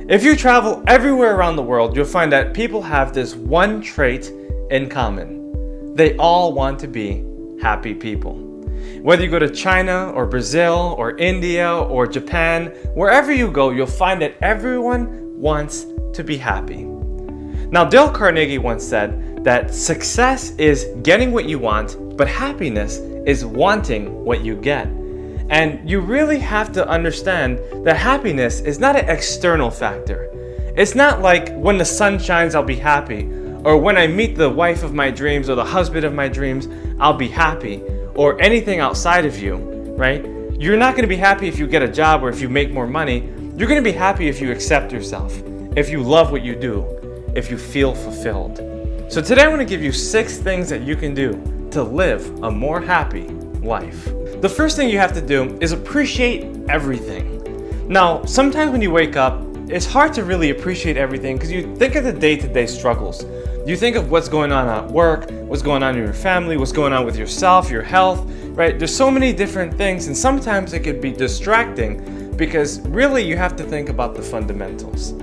If you travel everywhere around the world, you'll find that people have this one trait in common. They all want to be happy people. Whether you go to China or Brazil or India or Japan, wherever you go, you'll find that everyone wants to be happy. Now, Dale Carnegie once said that success is getting what you want, but happiness is wanting what you get. And you really have to understand that happiness is not an external factor. It's not like when the sun shines, I'll be happy, or when I meet the wife of my dreams or the husband of my dreams, I'll be happy, or anything outside of you, right? You're not going to be happy if you get a job or if you make more money. You're going to be happy if you accept yourself, if you love what you do, if you feel fulfilled. So today I want to give you 6 things that you can do to live a more happy life. The first thing you have to do is appreciate everything. Now, sometimes when you wake up, it's hard to really appreciate everything because you think of the day-to-day struggles. You think of what's going on at work, what's going on in your family, what's going on with yourself, your health, right? There's so many different things, and sometimes it could be distracting because really you have to think about the fundamentals.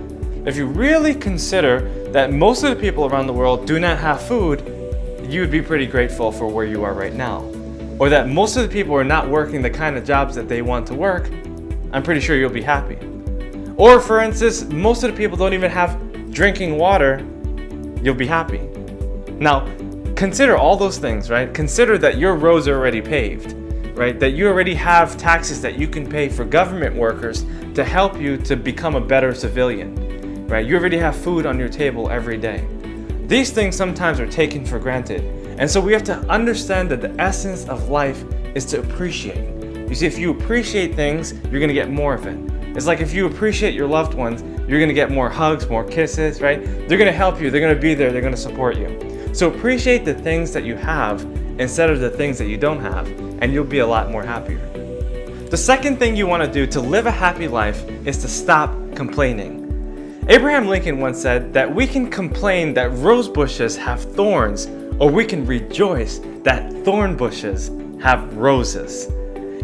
If you really consider that most of the people around the world do not have food, you would be pretty grateful for where you are right now. Or that most of the people are not working the kind of jobs that they want to work, I'm pretty sure you'll be happy. Or for instance, most of the people don't even have drinking water, you'll be happy. Now, consider all those things, right? Consider that your roads are already paved, right? That you already have taxes that you can pay for government workers to help you to become a better civilian, right? You already have food on your table every day. These things sometimes are taken for granted. And so we have to understand that the essence of life is to appreciate. You see, if you appreciate things, you're going to get more of it. It's like if you appreciate your loved ones, you're going to get more hugs, more kisses, right? They're going to help you. They're going to be there. They're going to support you. So appreciate the things that you have instead of the things that you don't have, and you'll be a lot more happier. The second thing you want to do to live a happy life is to stop complaining. Abraham Lincoln once said that we can complain that rose bushes have thorns, or we can rejoice that thorn bushes have roses.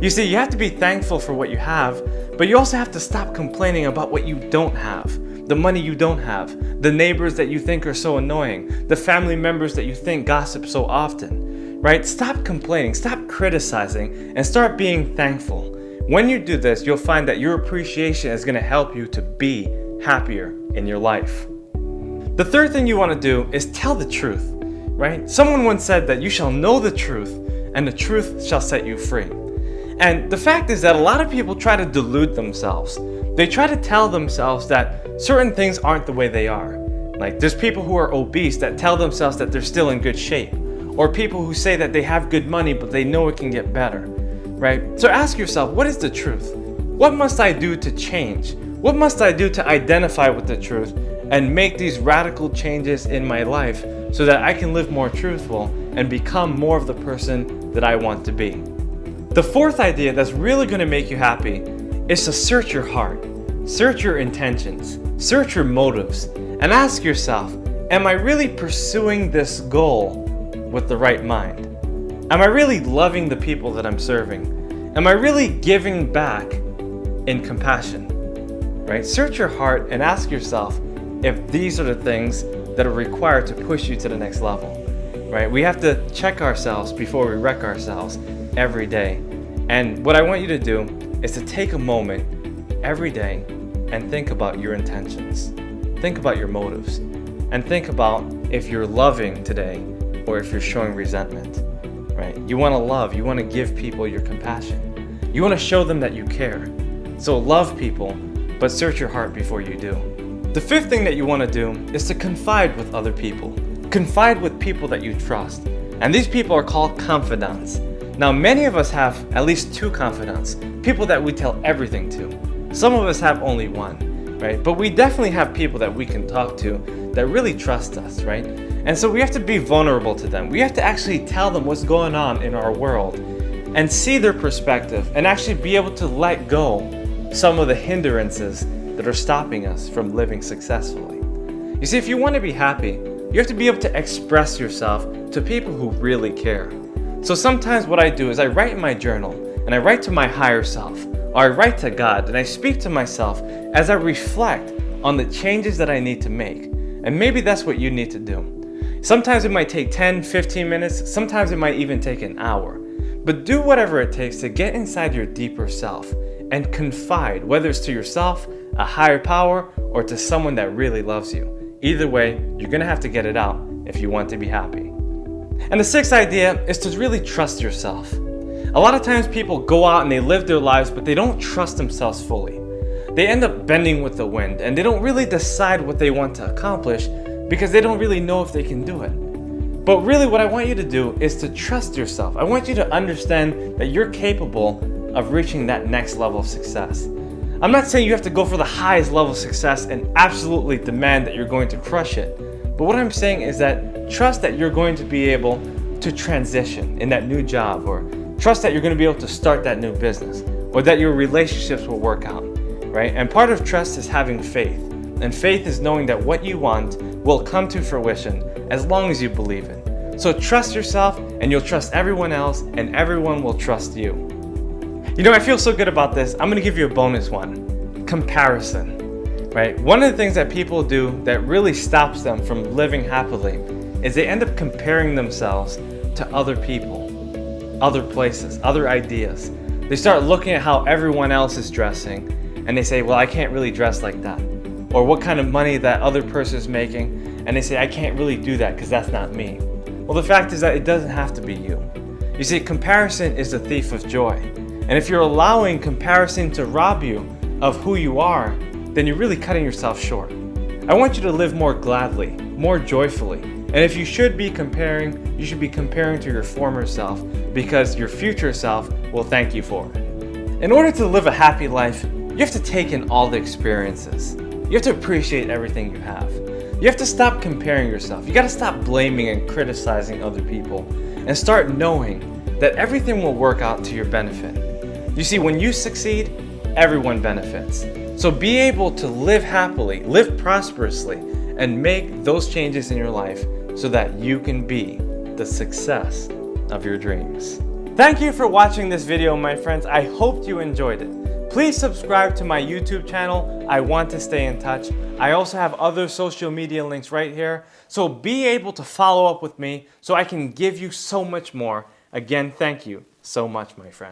You see, you have to be thankful for what you have, but you also have to stop complaining about what you don't have, the money you don't have, the neighbors that you think are so annoying, the family members that you think gossip so often, right? Stop complaining, stop criticizing, and start being thankful. When you do this, you'll find that your appreciation is going to help you to be happier in your life. The third thing you want to do is tell the truth. Right? Someone once said that you shall know the truth and the truth shall set you free. And the fact is that a lot of people try to delude themselves. They try to tell themselves that certain things aren't the way they are. Like there's people who are obese that tell themselves that they're still in good shape. Or people who say that they have good money but they know it can get better. Right? So ask yourself, what is the truth? What must I do to change? What must I do to identify with the truth and make these radical changes in my life so that I can live more truthful and become more of the person that I want to be? The fourth idea that's really going to make you happy is to search your heart, search your intentions, search your motives, and ask yourself, am I really pursuing this goal with the right mind? Am I really loving the people that I'm serving? Am I really giving back in compassion? Right? Search your heart and ask yourself if these are the things that are required to push you to the next level, right? We have to check ourselves before we wreck ourselves every day. And what I want you to do is to take a moment every day and think about your intentions. Think about your motives. And think about if you're loving today or if you're showing resentment, right? You want to love. You want to give people your compassion. You want to show them that you care. So love people, but search your heart before you do. The fifth thing that you want to do is to confide with other people. Confide with people that you trust. And these people are called confidants. Now, many of us have at least 2 confidants, people that we tell everything to. Some of us have only 1, right? But we definitely have people that we can talk to that really trust us, right? And so we have to be vulnerable to them. We have to actually tell them what's going on in our world and see their perspective and actually be able to let go some of the hindrances that are stopping us from living successfully. You see, if you want to be happy, you have to be able to express yourself to people who really care. So sometimes what I do is I write in my journal and I write to my higher self, or I write to God and I speak to myself as I reflect on the changes that I need to make. And maybe that's what you need to do. Sometimes it might take 10, 15 minutes, sometimes it might even take an hour. But do whatever it takes to get inside your deeper self and confide, whether it's to yourself, a higher power, or to someone that really loves you. Either way, you're gonna have to get it out if you want to be happy. And the sixth idea is to really trust yourself. A lot of times people go out and they live their lives, but they don't trust themselves fully. They end up bending with the wind and they don't really decide what they want to accomplish because they don't really know if they can do it. But really what I want you to do is to trust yourself. I want you to understand that you're capable of reaching that next level of success. I'm not saying you have to go for the highest level of success and absolutely demand that you're going to crush it. But what I'm saying is that trust that you're going to be able to transition in that new job, or trust that you're going to be able to start that new business, or that your relationships will work out, right? And part of trust is having faith. And faith is knowing that what you want will come to fruition as long as you believe it. So trust yourself and you'll trust everyone else and everyone will trust you. You know, I feel so good about this. I'm gonna give you a bonus one. Comparison, right? One of the things that people do that really stops them from living happily is they end up comparing themselves to other people, other places, other ideas. They start looking at how everyone else is dressing and they say, well, I can't really dress like that. Or what kind of money that other person is making, and they say, I can't really do that because that's not me. Well, the fact is that it doesn't have to be you. You see, comparison is the thief of joy. And if you're allowing comparison to rob you of who you are, then you're really cutting yourself short. I want you to live more gladly, more joyfully. And if you should be comparing, you should be comparing to your former self, because your future self will thank you for it. In order to live a happy life, you have to take in all the experiences. You have to appreciate everything you have. You have to stop comparing yourself. You got to stop blaming and criticizing other people and start knowing that everything will work out to your benefit. You see, when you succeed, everyone benefits. So be able to live happily, live prosperously, and make those changes in your life so that you can be the success of your dreams. Thank you for watching this video, my friends. I hope you enjoyed it. Please subscribe to my YouTube channel. I want to stay in touch. I also have other social media links right here. So be able to follow up with me so I can give you so much more. Again, thank you so much, my friend.